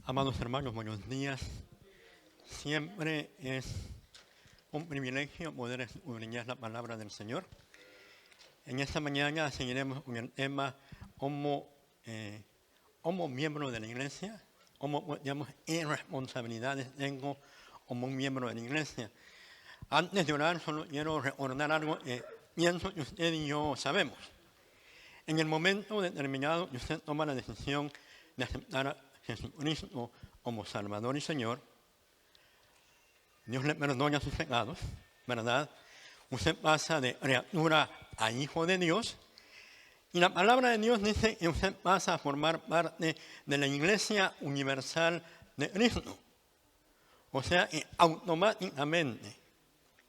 Amados hermanos, buenos días. Siempre es un privilegio poder escudriñar la palabra del Señor. En esta mañana seguiremos con el tema como miembro de la iglesia, qué responsabilidades tengo como un miembro de la iglesia. Antes de orar, solo quiero recordar algo que pienso que usted y yo sabemos. En el momento determinado que usted toma la decisión de aceptar a Jesucristo como Salvador y Señor, Dios le perdona sus pecados, ¿verdad? Usted pasa de criatura a hijo de Dios. Y la palabra de Dios dice que usted pasa a formar parte de la Iglesia Universal de Cristo. O sea, que automáticamente,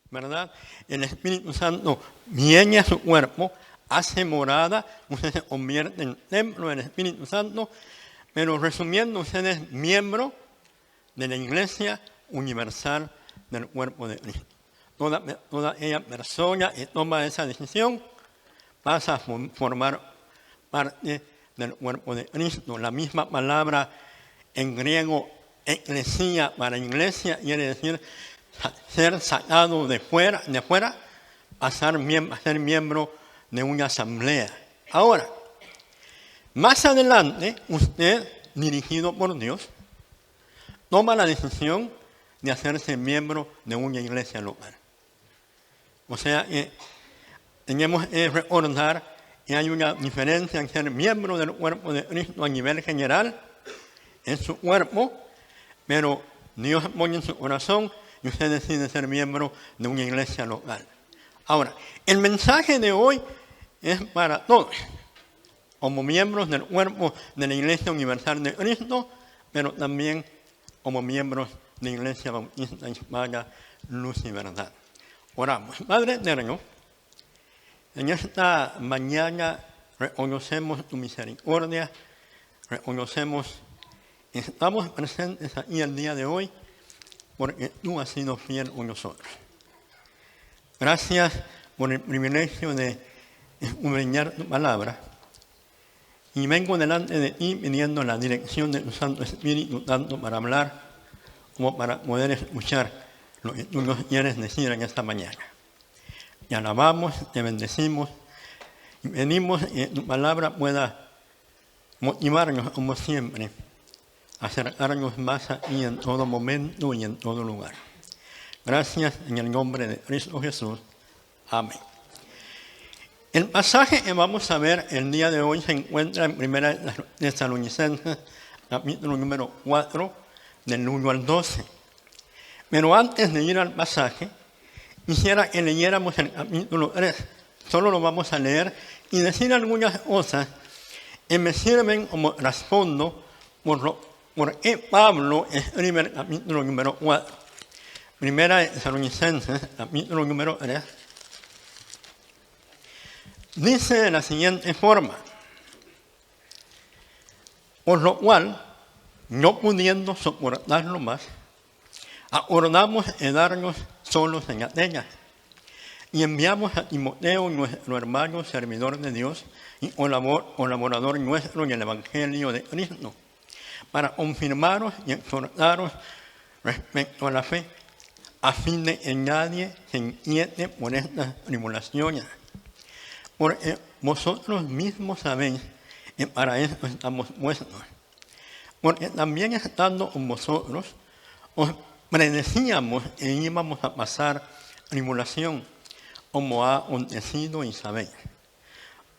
¿verdad? El Espíritu Santo viene a su cuerpo, hace morada, usted se convierte en templo del Espíritu Santo, pero resumiendo, usted es miembro de la Iglesia Universal del cuerpo de Cristo. Toda aquella persona que toma esa decisión pasa a formar parte del cuerpo de Cristo. La misma palabra en griego, eclesia, para iglesia, quiere decir ser sacado de fuera, a ser miembro de una asamblea. Ahora, más adelante, usted, dirigido por Dios, toma la decisión de hacerse miembro de una iglesia local. O sea, tenemos que recordar que hay una diferencia en ser miembro del cuerpo de Cristo a nivel general, en su cuerpo, pero Dios pone en su corazón y usted decide ser miembro de una iglesia local. Ahora, el mensaje de hoy es para todos, como miembros del cuerpo de la Iglesia Universal de Cristo, pero también como miembros de la Iglesia Bautista Hispana Luz y Verdad. Oramos. Padre eterno, en esta mañana reconocemos tu misericordia, reconocemos que estamos presentes aquí el día de hoy porque tú has sido fiel con nosotros. Gracias por el privilegio de escudriñar tu palabra. Y vengo delante de ti pidiendo la dirección de tu Santo Espíritu, tanto para hablar como para poder escuchar lo que tú nos quieres decir en esta mañana. Te alabamos, te bendecimos y pedimos que tu palabra pueda motivarnos, como siempre, a acercarnos más a ti en todo momento y en todo lugar. Gracias en el nombre de Cristo Jesús. Amén. El pasaje que vamos a ver el día de hoy se encuentra en 1 Tesalonicenses, capítulo número 4, del 1 al 12. Pero antes de ir al pasaje, quisiera que leyéramos el capítulo 3. Solo lo vamos a leer y decir algunas cosas que me sirven como trasfondo por qué Pablo escribe el capítulo número 4. 1 Tesalonicenses, capítulo número 3. Dice de la siguiente forma: por lo cual, no pudiendo soportarlo más, acordamos quedarnos solos en Atenas y enviamos a Timoteo, nuestro hermano servidor de Dios y colaborador nuestro en el Evangelio de Cristo, para confirmaros y exhortaros respecto a la fe, a fin de que nadie se inquiete por estas tribulaciones. Porque vosotros mismos sabéis que para esto estamos puestos. Porque también estando con vosotros, os predecíamos que íbamos a pasar tribulación, como ha acontecido y sabéis.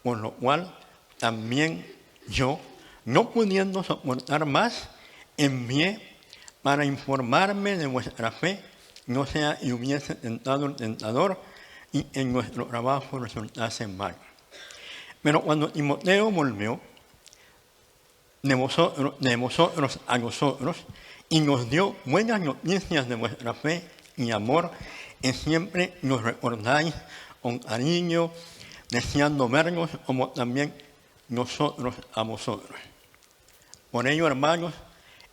Por lo cual, también yo, no pudiendo soportar más, envié para informarme de vuestra fe, no sea y hubiese tentado el tentador, y en nuestro trabajo resultase mal. Pero cuando Timoteo volvió de vosotros a nosotros y nos dio buenas noticias de vuestra fe y amor, que siempre nos recordáis con cariño, deseando vernos como también nosotros a vosotros. Por ello, hermanos,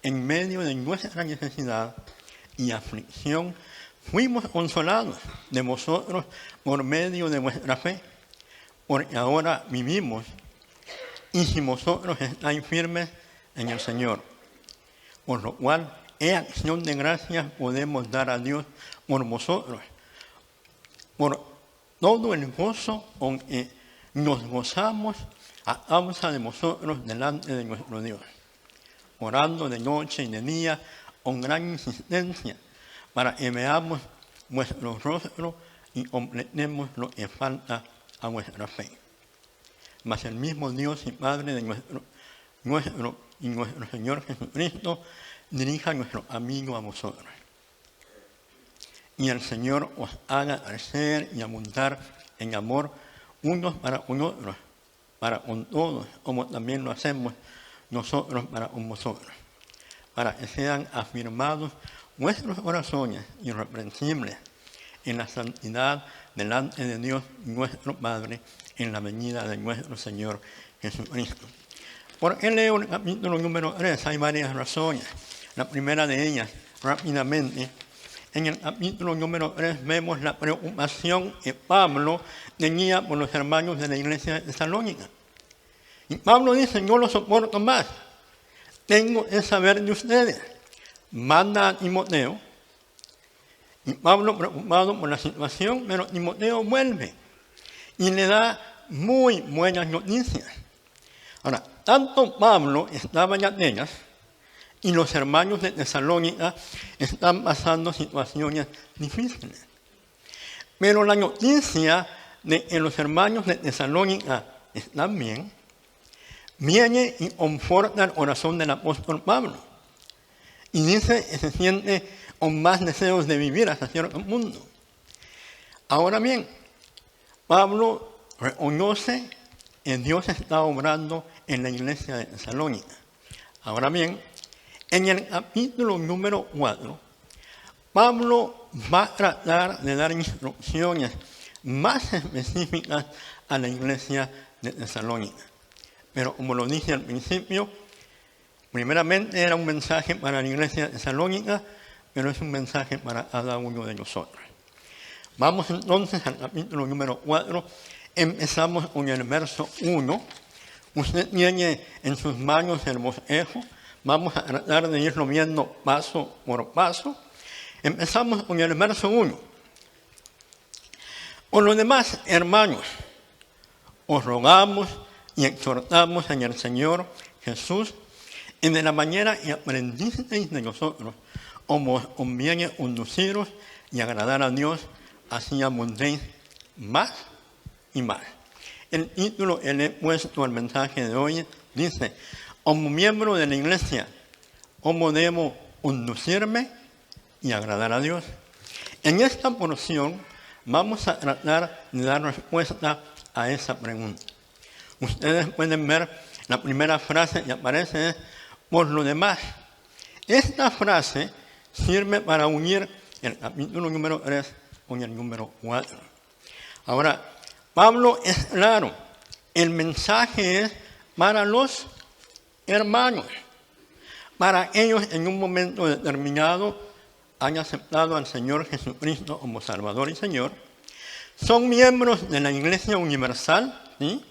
en medio de nuestra necesidad y aflicción, fuimos consolados de vosotros por medio de vuestra fe, porque ahora vivimos y si vosotros estáis firmes en el Señor. por lo cual en acción de gracias podemos dar a Dios por vosotros, por todo el gozo con que nos gozamos a causa de vosotros delante de nuestro Dios, orando de noche y de día con gran insistencia para que veamos vuestro rostro y completemos lo que falta a vuestra fe. Mas el mismo Dios y Padre de nuestro y nuestro Señor Jesucristo dirija nuestro amigo a vosotros. Y el Señor os haga crecer y abundar en amor unos para con otros, para con todos, como también lo hacemos nosotros para con vosotros, para que sean afirmados vuestros corazones irreprensibles en la santidad delante de Dios nuestro Padre en la venida de nuestro Señor Jesucristo. ¿Por qué leo el capítulo número 3? Hay varias razones. La primera de ellas, rápidamente, en el capítulo número 3 vemos la preocupación que Pablo tenía por los hermanos de la iglesia de Tesalónica. Y Pablo dice, no lo soporto más, tengo que saber de ustedes. Manda a Timoteo. Y Pablo, preocupado por la situación, pero Timoteo vuelve y le da muy buenas noticias. Ahora, tanto Pablo estaba en Atenas y los hermanos de Tesalónica están pasando situaciones difíciles. Pero la noticia de que los hermanos de Tesalónica están bien, viene y conforta el corazón del apóstol Pablo. Y dice que se siente con más deseos de vivir hasta cierto mundo. Ahora bien, Pablo reconoce que Dios está obrando en la iglesia de Tesalónica. Ahora bien, en el capítulo número 4, Pablo va a tratar de dar instrucciones más específicas a la iglesia de Tesalónica. Pero como lo dije al principio, primeramente era un mensaje para la iglesia de Tesalónica, pero es un mensaje para cada uno de nosotros. Vamos entonces al capítulo número 4. Empezamos con el verso 1. Usted tiene en sus manos el bosquejo. Vamos a tratar de irlo viendo paso por paso. Empezamos con el verso 1. Por lo demás, hermanos, os rogamos y exhortamos en el Señor Jesús, y de la manera que aprendisteis de nosotros, como os conviene conduciros y agradar a Dios, así abundéis más y más. El título que le he puesto al mensaje de hoy dice, como miembro de la iglesia, ¿cómo debo conducirme y agradar a Dios? En esta porción vamos a tratar de dar respuesta a esa pregunta. Ustedes pueden ver la primera frase que aparece es, por lo demás. Esta frase sirve para unir el capítulo número 3 con el número 4. Ahora, Pablo es claro, el mensaje es para los hermanos, para ellos en un momento determinado han aceptado al Señor Jesucristo como Salvador y Señor, son miembros de la Iglesia Universal, ¿sí?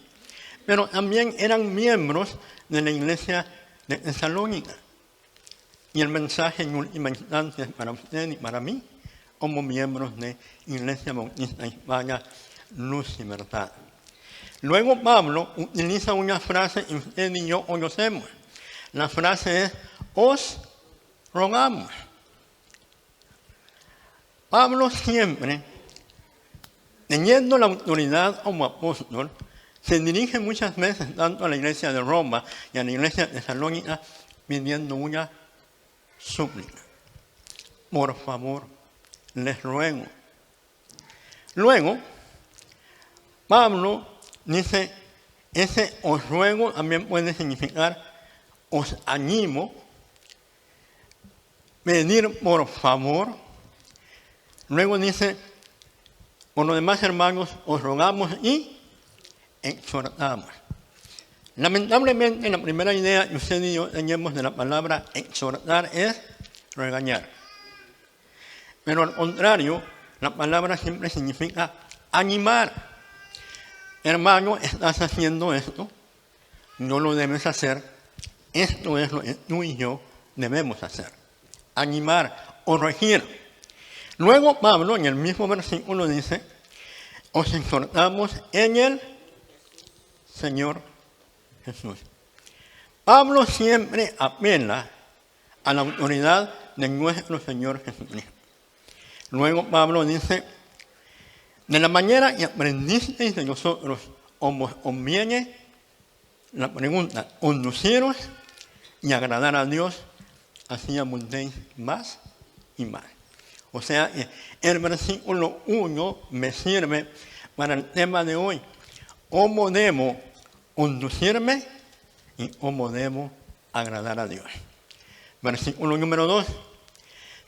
Pero también eran miembros de la Iglesia de Tesalónica. Y el mensaje en última instancia es para usted y para mí, como miembros de Iglesia Bautista Hispana, Luz y Verdad. Luego Pablo utiliza una frase que usted y yo conocemos. La frase es, os rogamos. Pablo siempre, teniendo la autoridad como apóstol, se dirige muchas veces tanto a la iglesia de Roma y a la iglesia de Tesalónica pidiendo una súplica. Por favor, les ruego. Luego, Pablo dice, ese os ruego también puede significar os animo, pedir por favor. Luego dice, por lo demás hermanos, os rogamos y exhortamos. Lamentablemente, la primera idea que usted y yo tenemos de la palabra exhortar es regañar. Pero al contrario, la palabra siempre significa animar. Hermano, estás haciendo esto, no lo debes hacer, esto es lo que tú y yo debemos hacer: animar o regir. Luego Pablo en el mismo versículo dice: os exhortamos en el Señor Jesús. Pablo siempre apela a la autoridad de nuestro Señor Jesucristo. Luego Pablo dice: de la manera que aprendisteis de nosotros, os conviene, la pregunta, conduciros y agradar a Dios, así abundéis más y más. O sea, el versículo 1 me sirve para el tema de hoy: cómo debo conducirme y cómo debo agradar a Dios. Versículo número 2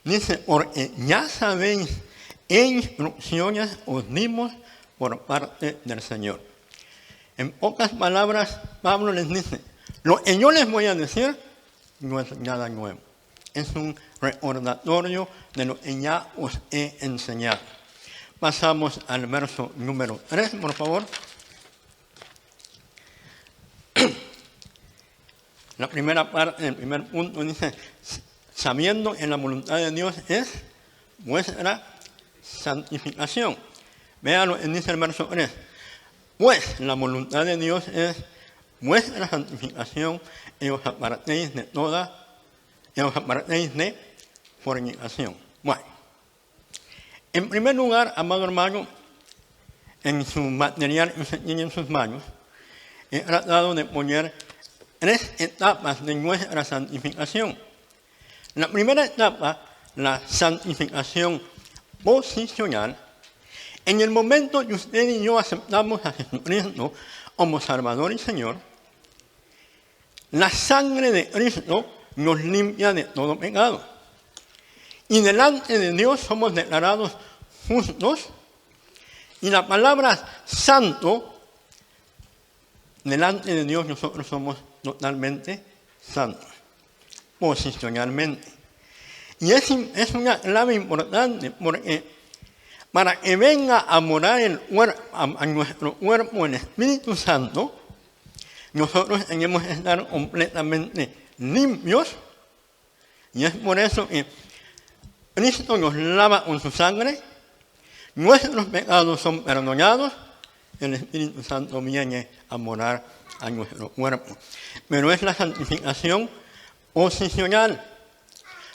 dice: porque ya sabéis qué instrucciones os dimos por parte del Señor. En pocas palabras, Pablo les dice: lo que yo les voy a decir no es nada nuevo. Es un recordatorio de lo que ya os he enseñado. Pasamos al verso número 3, por favor. La primera parte, el primer punto dice: sabiendo que la voluntad de Dios es vuestra santificación. Vean lo que dice el verso 3. Pues la voluntad de Dios es vuestra santificación, y os apartéis de toda, y os apartéis de fornicación. Bueno, en primer lugar, amado hermano, en su material que tiene en sus manos, he tratado de poner 3 etapas de nuestra santificación. La primera etapa, la santificación posicional. En el momento que usted y yo aceptamos a Jesucristo como Salvador y Señor, la sangre de Cristo nos limpia de todo pecado. Y delante de Dios somos declarados justos. Y la palabra santo, delante de Dios nosotros somos totalmente santos, posicionalmente. Y es una clave importante, porque para que venga a morar a nuestro cuerpo el Espíritu Santo, nosotros tenemos que estar completamente limpios. Y es por eso que Cristo nos lava con su sangre, nuestros pecados son perdonados, el Espíritu Santo viene a morar a nuestro cuerpo. Pero es la santificación posicional.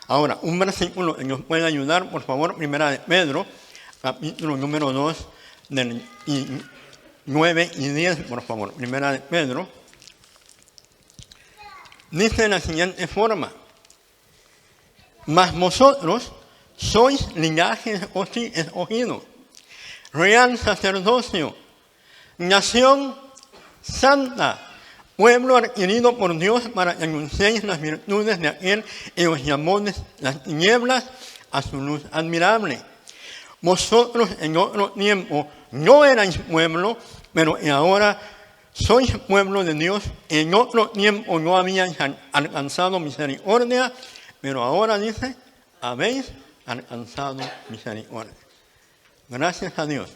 Ahora, un versículo que nos puede ayudar, por favor, primera de Pedro, capítulo número 2, del 9 y 10, por favor. Primera de Pedro. Dice de la siguiente forma: mas vosotros sois linaje escogido, real sacerdocio, nación santa, pueblo adquirido por Dios, para que anunciéis las virtudes de aquel que os llamó de las tinieblas a su luz admirable. Vosotros en otro tiempo no erais pueblo, pero ahora sois pueblo de Dios. En otro tiempo no habíais alcanzado misericordia, pero ahora dice: habéis alcanzado misericordia. Gracias a Dios,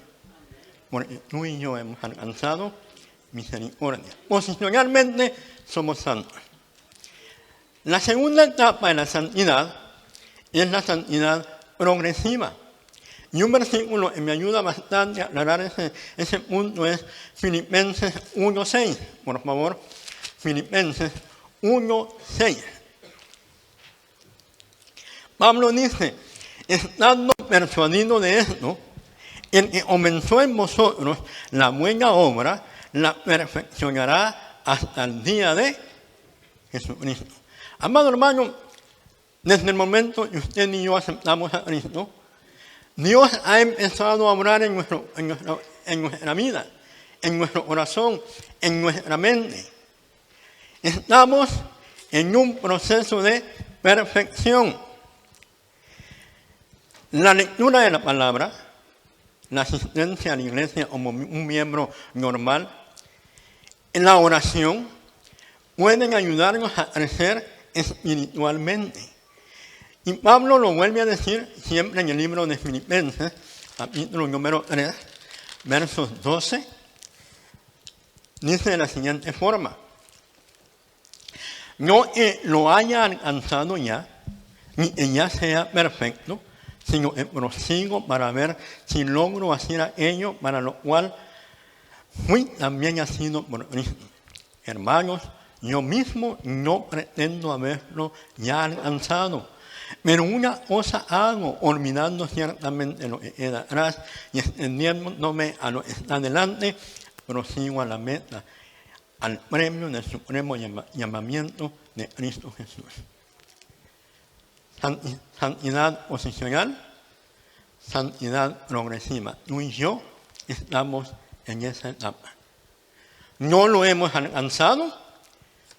porque tú y yo hemos alcanzado misericordia. Posicionalmente somos santos. La segunda etapa de la santidad es la santidad progresiva. Y un versículo que me ayuda bastante a aclarar ese punto es Filipenses 1:6. Por favor, Filipenses 1:6. Pablo dice: estando persuadido de esto, el que comenzó en vosotros la buena obra, la perfeccionará hasta el día de Jesucristo. Amado hermano, desde el momento que usted y yo aceptamos a Cristo, Dios ha empezado a obrar en nuestra vida, en nuestro corazón, en nuestra mente. Estamos en un proceso de perfección. La lectura de la palabra, la asistencia a la iglesia como un miembro normal, en la oración, pueden ayudarnos a crecer espiritualmente. Y Pablo lo vuelve a decir siempre en el libro de Filipenses, capítulo número 3, versos 12, dice de la siguiente forma: no lo haya alcanzado ya, ni ya sea perfecto, sino que prosigo para ver si logro hacer aquello para lo cual fui también nacido por Cristo. Hermanos, yo mismo no pretendo haberlo ya alcanzado, pero una cosa hago, olvidando ciertamente lo que queda atrás y extendiéndome a lo que está delante, prosigo a la meta, al premio del supremo llamamiento de Cristo Jesús. Santidad posicional, santidad progresiva. Tú y yo estamos en esa etapa. No lo hemos alcanzado,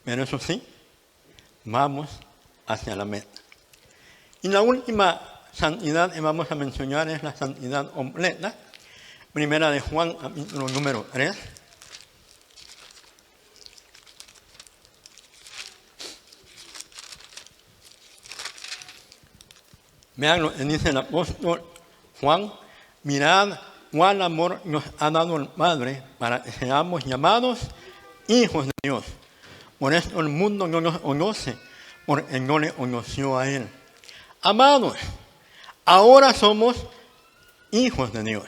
pero eso sí, vamos hacia la meta. Y la última santidad que vamos a mencionar es la santidad completa. Primera de Juan, capítulo número 3. Vean lo que dice el apóstol Juan: mirad cuál amor nos ha dado el Padre para que seamos llamados hijos de Dios. Por eso el mundo no nos conoce, porque no le conoció a Él. Amados, ahora somos hijos de Dios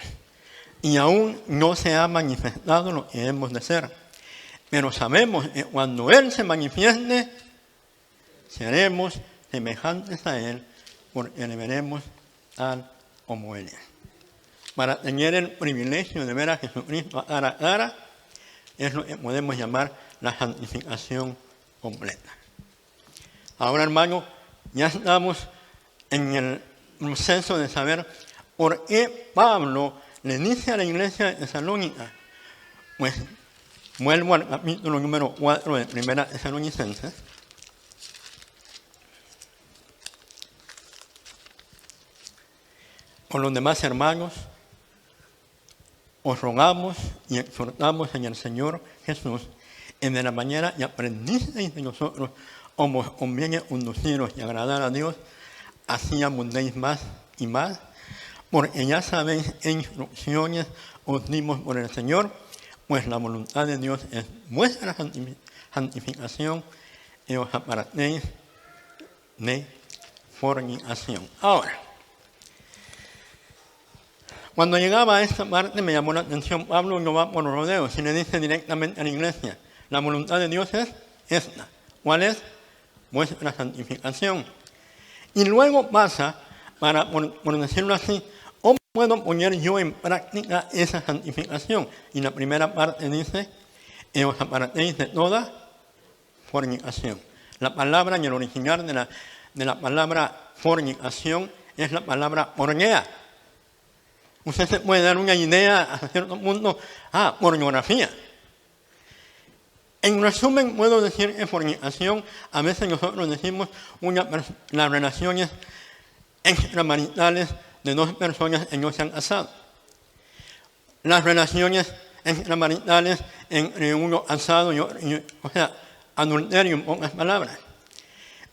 y aún no se ha manifestado lo que hemos de ser. Pero sabemos que cuando Él se manifieste, seremos semejantes a Él, porque le veremos tal como Él es. Para tener el privilegio de ver a Jesucristo cara a cara, es lo que podemos llamar la santificación completa. Ahora, hermano, ya estamos en el proceso de saber por qué Pablo le dice a la iglesia de Tesalónica. Pues vuelvo al capítulo número 4 de Primera Tesalonicenses. Por los demás hermanos, os rogamos y exhortamos en el Señor Jesús, en de la manera que aprendisteis de nosotros, como os conviene conduciros y agradar a Dios, así abundéis más y más, porque ya sabéis qué instrucciones os dimos por el Señor, pues la voluntad de Dios es vuestra santificación y os apartéis de fornicación. Ahora, cuando llegaba a esta parte me llamó la atención, Pablo no va por rodeos y le dice directamente a la iglesia: la voluntad de Dios es esta. ¿Cuál es? Vuestra santificación. Y luego pasa, por decirlo así, ¿cómo puedo poner yo en práctica esa santificación? Y la primera parte dice: que os apartéis de toda fornicación. La palabra en el original de la palabra fornicación es la palabra pornea. Usted se puede dar una idea hasta cierto punto, pornografía. En resumen, puedo decir que fornicación, a veces nosotros decimos las relaciones extramaritales de dos personas que no se han casado. Las relaciones extramaritales entre uno casado y otro, o sea, adulterio en pocas palabras.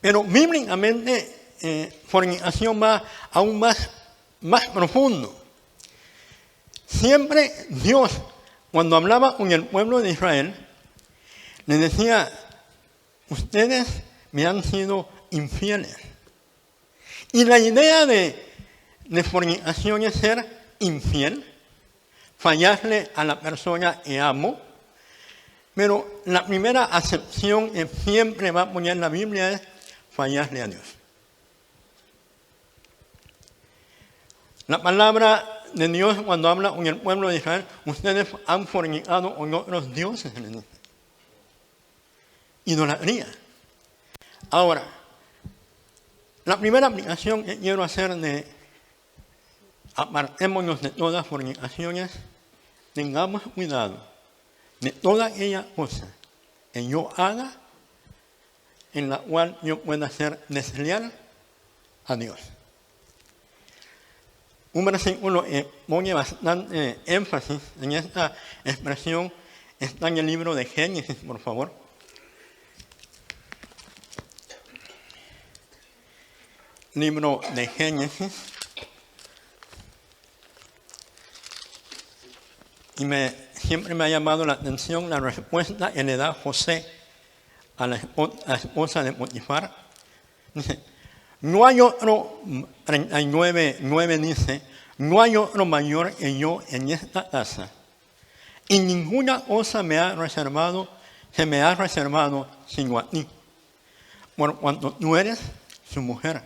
Pero bíblicamente, fornicación va aún más profundo. Siempre Dios, cuando hablaba con el pueblo de Israel, le decía: ustedes me han sido infieles. Y la idea de fornicación es ser infiel, fallarle a la persona que amo. Pero la primera acepción que siempre va a poner la Biblia es fallarle a Dios. La palabra de Dios, cuando habla con el pueblo de Israel, ustedes han fornicado con otros dioses. Idolatría. Ahora, la primera aplicación que quiero hacer de apartémonos de todas fornicaciones, tengamos cuidado de toda aquella cosa que yo haga en la cual yo pueda ser desleal a Dios. Un versículo que pone bastante énfasis en esta expresión está en el libro de Génesis, por favor. Libro de Génesis. Y siempre me ha llamado la atención la respuesta que le da José a la esposa de Potifar. Dice, no hay otro, 39:9 dice, no hay otro mayor que yo en esta casa. Y ninguna cosa se me ha reservado sino a ti. Por cuanto tú eres su mujer.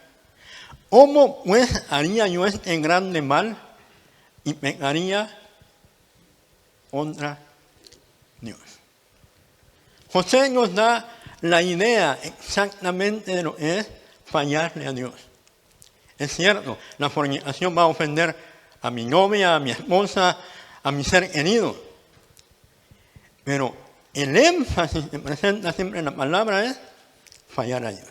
¿Cómo pues haría yo este grande mal y pecaría contra Dios? José nos da la idea exactamente de lo que es fallarle a Dios. Es cierto, la fornicación va a ofender a mi novia, a mi esposa, a mi ser querido. Pero el énfasis que presenta siempre en la palabra es fallar a Dios.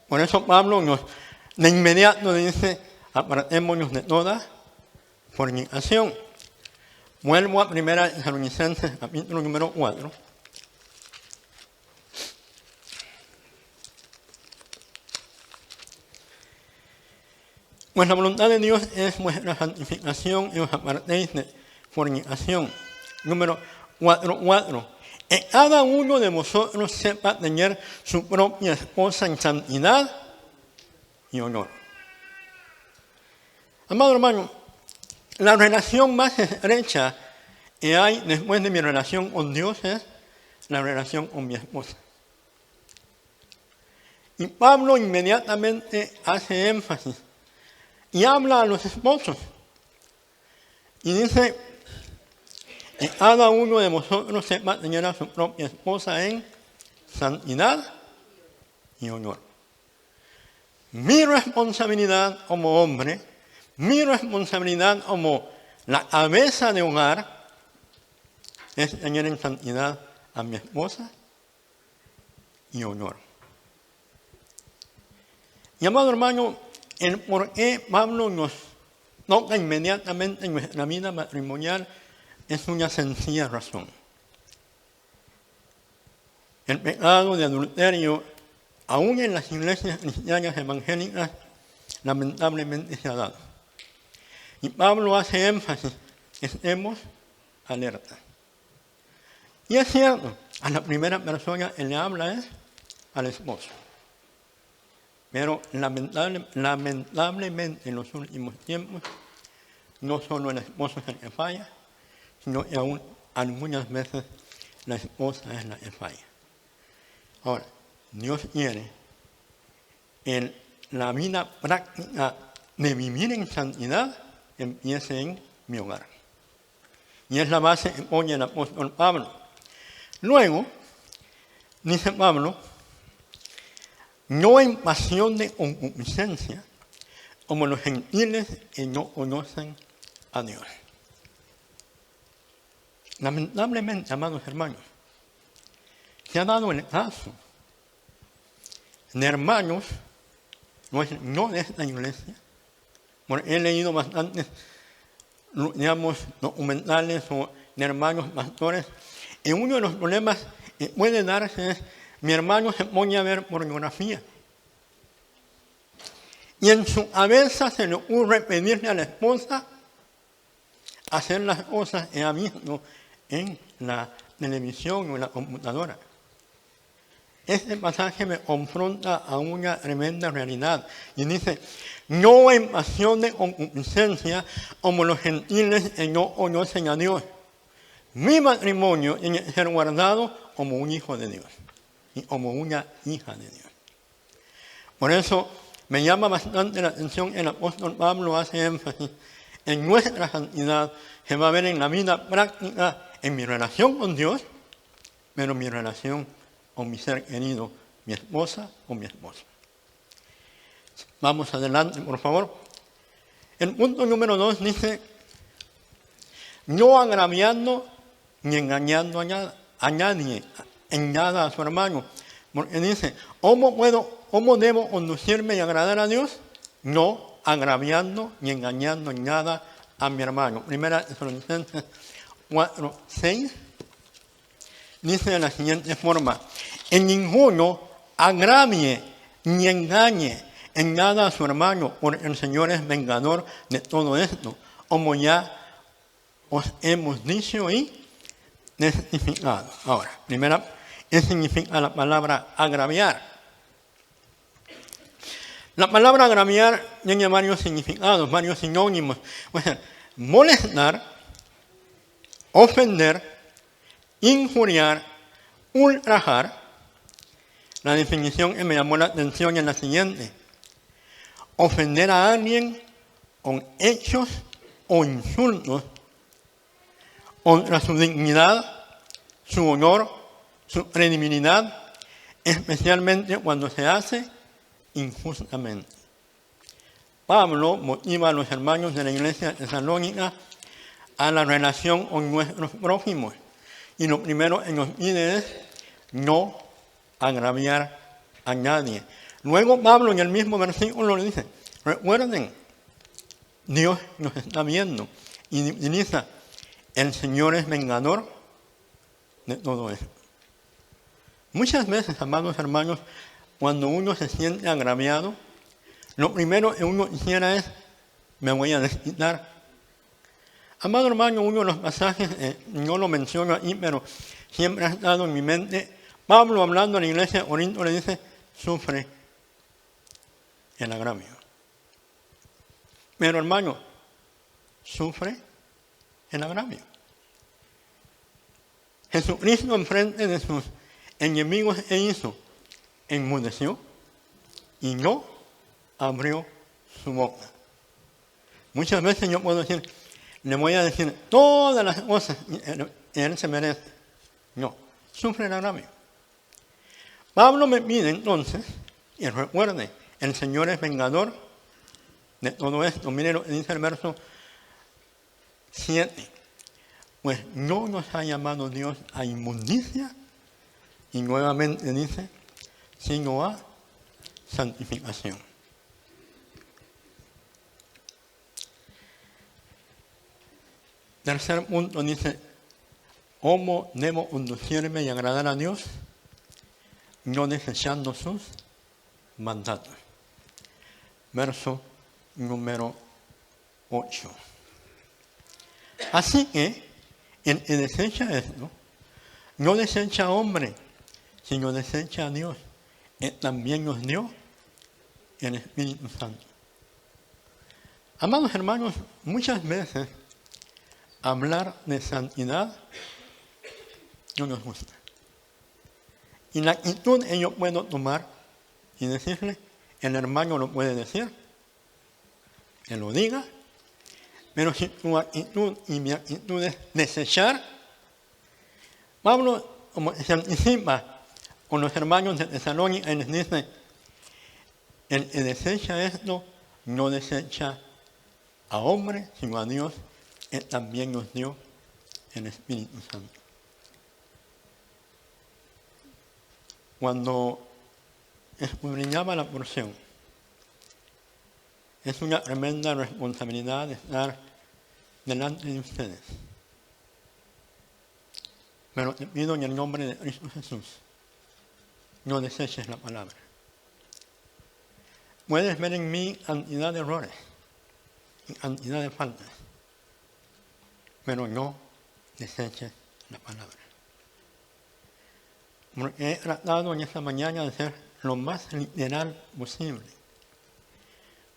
Por eso Pablo de inmediato dice, apartémonos de toda fornicación. Vuelvo a 1 Tesalonicenses, capítulo número 4. Pues la voluntad de Dios es vuestra santificación y os apartéis de fornicación. Número 4:4. Que cada uno de vosotros sepa tener su propia esposa en santidad y honor. Amado hermano, la relación más estrecha que hay después de mi relación con Dios es la relación con mi esposa. Y Pablo inmediatamente hace énfasis y habla a los esposos. Y dice que cada uno de vosotros sepa tener a su propia esposa en santidad y honor. Mi responsabilidad como hombre, mi responsabilidad como la cabeza de hogar es tener en santidad a mi esposa y honor. Y amado hermano, el por qué Pablo nos toca inmediatamente en nuestra vida matrimonial es una sencilla razón. El pecado de adulterio, aún en las iglesias cristianas evangélicas, lamentablemente se ha dado. Y Pablo hace énfasis, estemos alerta. Y es cierto, a la primera persona que le habla es al esposo. Pero lamentablemente en los últimos tiempos, no solo el esposo es el que falla, sino que aún algunas veces la esposa es la que falla. Ahora, Dios quiere en la vida práctica de vivir en santidad empiece en mi hogar. Y es la base que pone el apóstol Pablo. Luego, dice Pablo, no en pasión de concupiscencia, como los gentiles que no conocen a Dios. Lamentablemente, amados hermanos, se ha dado el caso de hermanos, no de esta iglesia, porque he leído bastantes, digamos, documentales o de hermanos pastores, y uno de los problemas que puede darse es, mi hermano se pone a ver pornografía, y en su cabeza se le ocurre pedirle a la esposa hacer las cosas que ha visto en la televisión o en la computadora. Este pasaje me confronta a una tremenda realidad y dice, no en pasión de concupiscencia como los gentiles que no conocen a Dios. Mi matrimonio tiene que ser guardado como un hijo de Dios y como una hija de Dios. Por eso me llama bastante la atención que el apóstol Pablo hace énfasis en nuestra santidad, se va a ver en la vida práctica, en mi relación con Dios, pero mi relación con mi ser querido, mi esposa o mi esposo. Vamos adelante, por favor. El punto número 2 dice, no agraviando ni engañando a nadie, en nada a su hermano. Porque dice, ¿cómo debo conducirme y agradar a Dios? No agraviando ni engañando en nada a mi hermano. 1 Tesalonicenses 4:6 dice de la siguiente forma, en ninguno agravie ni engañe en nada a su hermano, porque el Señor es vengador de todo esto, como ya os hemos dicho y testificado. Ahora, ¿Qué significa la palabra agraviar? La palabra agraviar tiene varios significados, varios sinónimos. O sea, molestar, ofender, injuriar, ultrajar. La definición que me llamó la atención es la siguiente: ofender a alguien con hechos o insultos contra su dignidad, su honor, su credibilidad, especialmente cuando se hace injustamente. Pablo motiva a los hermanos de la iglesia tesalónica a la relación con nuestros prójimos. Y lo primero que nos pide es no agraviar a nadie. Luego Pablo en el mismo versículo le dice, recuerden, Dios nos está viendo y utiliza, el Señor es vengador de todo eso. Muchas veces, amados hermanos, cuando uno se siente agraviado, lo primero que uno quisiera es, me voy a desquitar. Amado hermano, uno de los pasajes, no lo menciono aquí, pero siempre ha estado en mi mente. Pablo, hablando a la iglesia de Corinto, le dice, sufre el agravio. Pero hermano, sufre el agravio. Jesucristo enfrente de sus enemigos e hizo, enmudeció y no abrió su boca. Muchas veces yo puedo decir, le voy a decir todas las cosas y él se merece. No, sufre el agravio. Pablo me pide entonces, y recuerde, el Señor es vengador de todo esto. Mire lo que dice el verso 7. Pues no nos ha llamado Dios a inmundicia, y nuevamente dice, sino a santificación. Tercer punto dice, ¿cómo debo conducirme y agradar a Dios? No desechando sus mandatos. Verso número 8. Así que el que desecha esto, no desecha a hombre, sino desecha a Dios, que también nos dio el Espíritu Santo. Amados hermanos, muchas veces hablar de santidad no nos gusta. Y la actitud que yo puedo tomar y decirle, el hermano lo puede decir, que lo diga, pero si tu actitud y mi actitud es desechar, Pablo, como se anticipa con los hermanos de Tesalónica, y les dice, el que desecha esto, no desecha a hombre, sino a Dios, que también nos dio el Espíritu Santo. Cuando escudriñaba la porción, es una tremenda responsabilidad estar delante de ustedes. Pero te pido en el nombre de Cristo Jesús, no deseches la palabra. Puedes ver en mí cantidad de errores y cantidad de faltas, pero no deseches la palabra. Porque he tratado en esta mañana de ser lo más literal posible.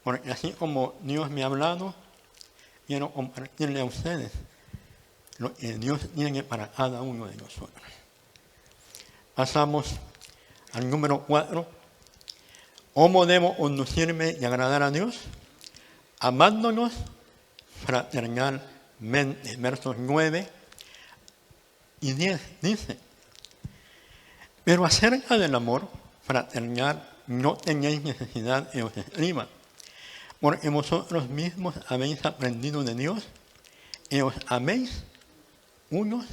Porque así como Dios me ha hablado, quiero compartirle a ustedes lo que Dios tiene para cada uno de nosotros. Pasamos al número 4. ¿Cómo debo conducirme y agradar a Dios? Amándonos fraternalmente. Versos 9 y 10 dice, pero acerca del amor fraternal no tenéis necesidad que os escriba, porque vosotros mismos habéis aprendido de Dios y os améis unos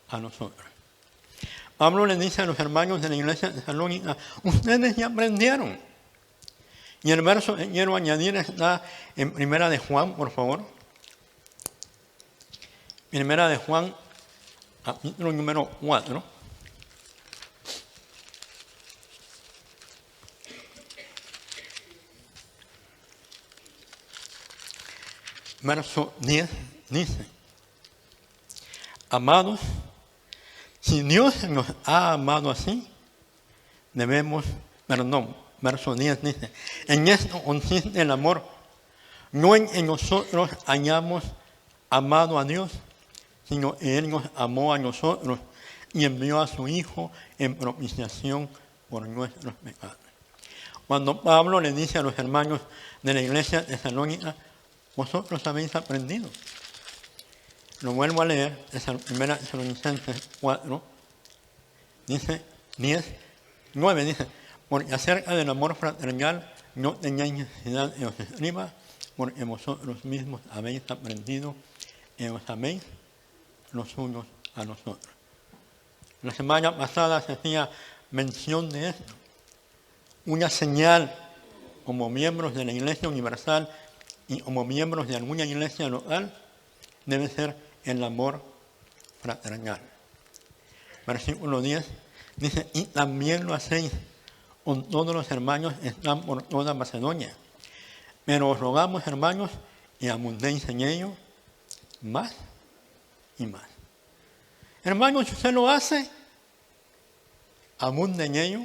a nosotros. Pablo le dice a los hermanos de la iglesia de Tesalónica, ustedes ya aprendieron. Y el verso que quiero añadir está en Primera de Juan, por favor. Primera de Juan, capítulo número 4. Verso 10 dice, amados, Si Dios nos ha amado así, debemos, verso 10 dice, en esto consiste el amor, no en que nosotros hayamos amado a Dios, sino que Él nos amó a nosotros y envió a su Hijo en propiciación por nuestros pecados. Cuando Pablo le dice a los hermanos de la iglesia de Tesalónica, vosotros habéis aprendido. Lo vuelvo a leer, es la primera Tesalonicenses 4, dice 9, dice, porque acerca del amor fraternal no tengáis necesidad de os escriba, porque vosotros mismos habéis aprendido y os améis los unos a los otros. La semana pasada se hacía mención de esto. Una señal como miembros de la Iglesia Universal y como miembros de alguna iglesia local debe ser el amor fraternal. Versículo 10 dice, y también lo hacéis con todos los hermanos que están por toda Macedonia. Pero os rogamos, hermanos, que abundéis en ello más y más. Hermanos, si usted lo hace, abunde en ello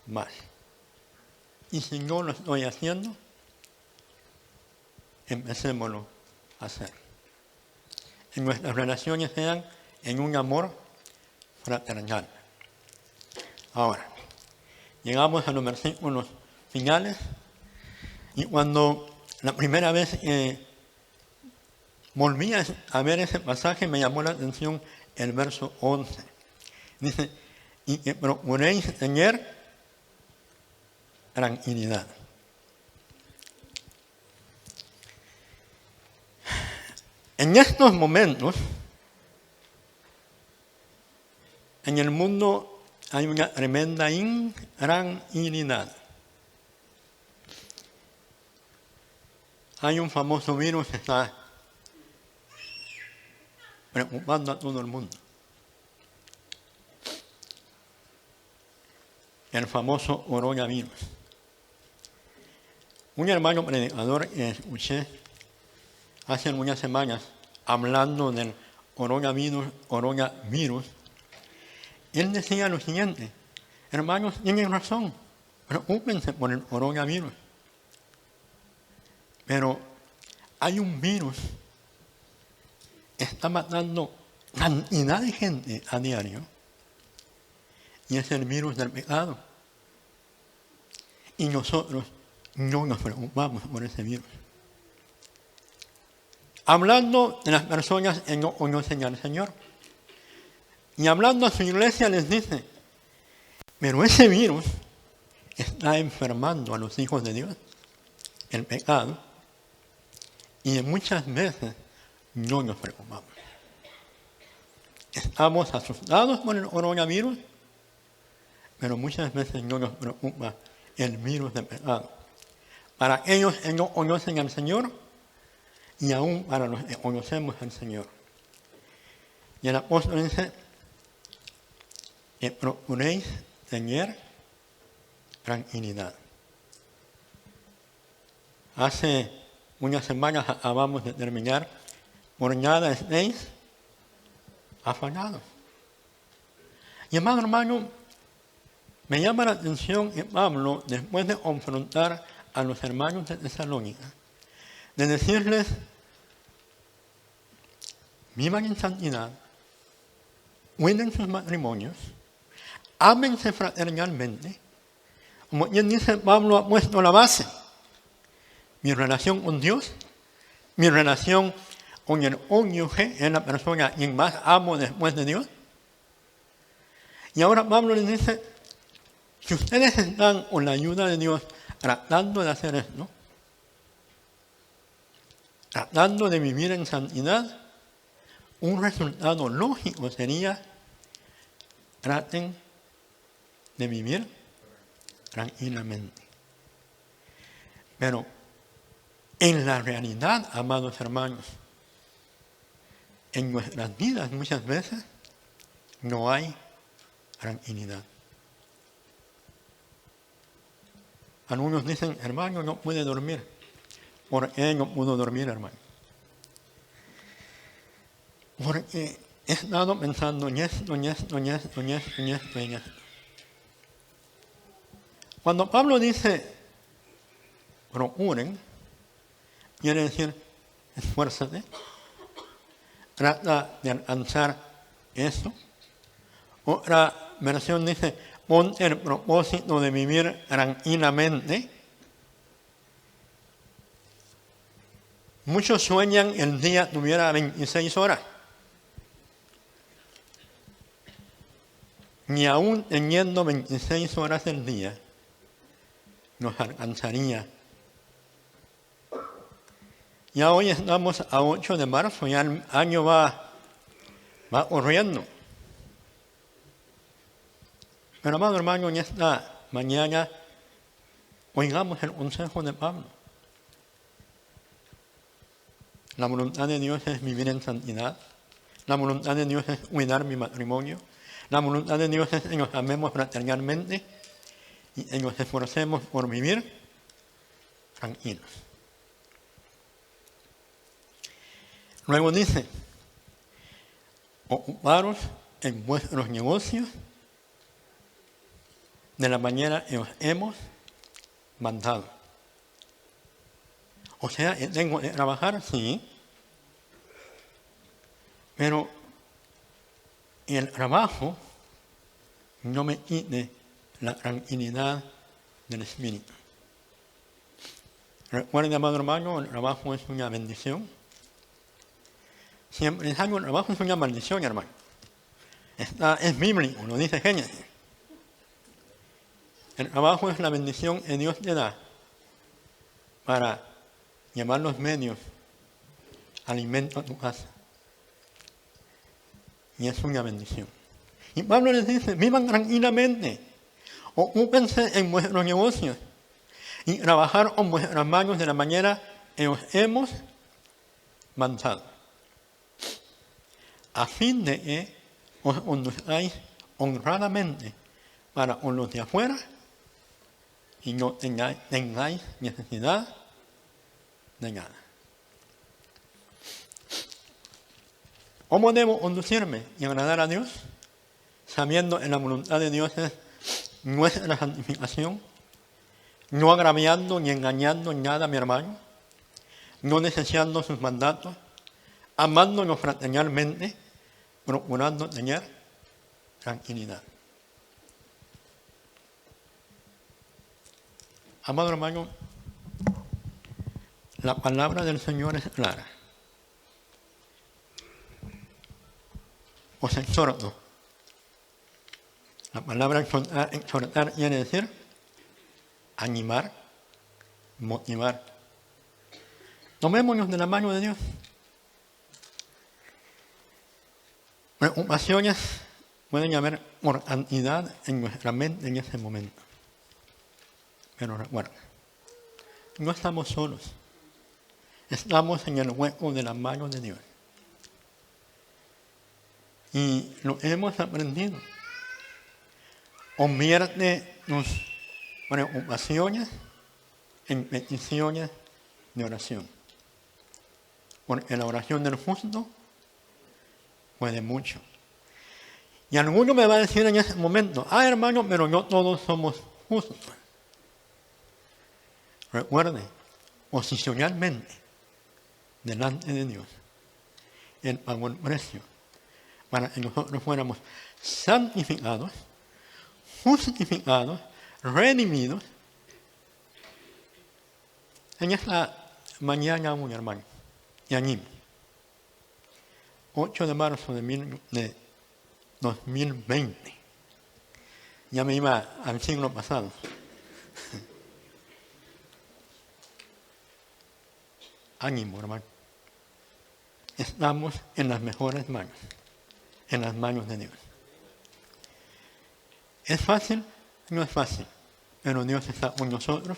más. Y si no lo estoy haciendo, empecémoslo a hacer. En nuestras relaciones sean en un amor fraternal. Ahora, llegamos a los versículos finales y cuando la primera vez volví a ver ese pasaje me llamó la atención el verso 11. Dice, y que procuréis tener tranquilidad. En estos momentos, en el mundo hay una tremenda intranquilidad. Hay un famoso virus que está preocupando a todo el mundo. El famoso coronavirus. Un hermano predicador que escuché hace algunas semanas hablando del coronavirus, él decía lo siguiente, hermanos, tienen razón, preocúpense por el coronavirus. Pero hay un virus que está matando cantidad de gente a diario y es el virus del pecado. Y nosotros no nos preocupamos por ese virus. Hablando de las personas que no conocen al Señor. Y hablando a su iglesia les dice, pero ese virus está enfermando a los hijos de Dios, el pecado, y muchas veces no nos preocupamos. Estamos asustados por el coronavirus, pero muchas veces no nos preocupa el virus del pecado. Para aquellos que no conocen al Señor y aún para los que conocemos al Señor. Y el apóstol dice que procuréis tener tranquilidad. Hace unas semanas acabamos de terminar, por nada estéis afanados. Y hermano, me llama la atención que Pablo, después de confrontar a los hermanos de Tesalónica, de decirles, vivan en santidad, cuiden sus matrimonios, ámense fraternalmente. Como quien dice, Pablo ha puesto la base. Mi relación con Dios, mi relación con el cónyuge, es la persona a quien más amo después de Dios. Y ahora Pablo les dice, si ustedes están con la ayuda de Dios tratando de hacer esto, tratando de vivir en santidad, un resultado lógico sería traten de vivir tranquilamente. Pero en la realidad, amados hermanos, en nuestras vidas muchas veces no hay tranquilidad. Algunos dicen, hermano, no puede dormir. ¿Por qué no pudo dormir, hermano? Porque he estado pensando en esto, en esto, en esto, en esto, en esto, en esto. Cuando Pablo dice, procuren, quiere decir, esfuérzate, trata de alcanzar eso. Otra versión dice, ponte el propósito de vivir tranquilamente. Muchos sueñan el día tuviera 26 horas. Ni aún teniendo 26 horas del día, nos alcanzaría. Ya hoy estamos a 8 de marzo, ya el año va corriendo. Pero amado hermano, en esta mañana oigamos el consejo de Pablo. La voluntad de Dios es vivir en santidad. La voluntad de Dios es cuidar mi matrimonio. La voluntad de Dios es que nos amemos fraternalmente y que nos esforcemos por vivir tranquilos. Luego dice, ocuparos en vuestros negocios de la manera que os hemos mandado. O sea, tengo que trabajar, sí, pero el trabajo no me quite la tranquilidad del espíritu. Recuerden, amado hermano, el trabajo es una bendición. Siempre es algo, el trabajo es una maldición, hermano. Es bíblico, lo dice Génesis. El trabajo es la bendición que Dios te da para llevar los medios, alimento a tu casa. Y es una bendición. Y Pablo les dice, vivan tranquilamente, ocúpense en vuestros negocios y trabajar con vuestras manos de la manera que os hemos mandado, a fin de que os conduzcáis honradamente para con los de afuera y no tengáis necesidad de nada. ¿Cómo debo conducirme y agradar a Dios? Sabiendo en la voluntad de Dios es nuestra santificación, no agraviando ni engañando en nada a mi hermano, no deseando sus mandatos, amándonos fraternalmente, procurando tener tranquilidad. Amado hermano, la palabra del Señor es clara. Os exhorto. La palabra exhortar quiere decir animar, motivar. Tomémonos de la mano de Dios. Preocupaciones pueden haber por cantidad en nuestra mente en ese momento. Pero recuerda, no estamos solos. Estamos en el hueco de la mano de Dios. Y lo hemos aprendido. Convierte tus preocupaciones en peticiones de oración. Porque la oración del justo puede mucho. Y alguno me va a decir en ese momento, hermano, pero no todos somos justos. Recuerde, posicionalmente, delante de Dios, Él pagó el precio para que nosotros fuéramos santificados, justificados, redimidos. En esta mañana, un hermano, y animo, 8 de marzo de 2020, ya me iba al siglo pasado. Ánimo, hermano. Estamos en las mejores manos, en las manos de Dios. ¿Es fácil? No es fácil, pero Dios está con nosotros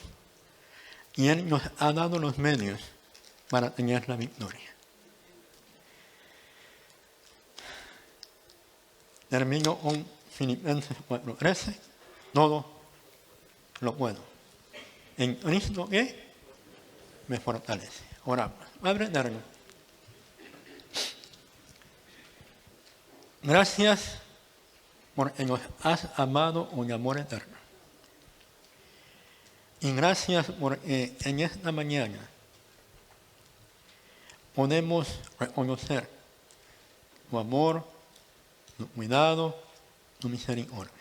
y Él nos ha dado los medios para tener la victoria. Termino con Filipenses 4:13. Todo lo puedo en Cristo que me fortalece. Oramos. Padre eterno, Gracias porque nos has amado con amor eterno. Y gracias porque en esta mañana podemos reconocer tu amor, tu cuidado, tu misericordia.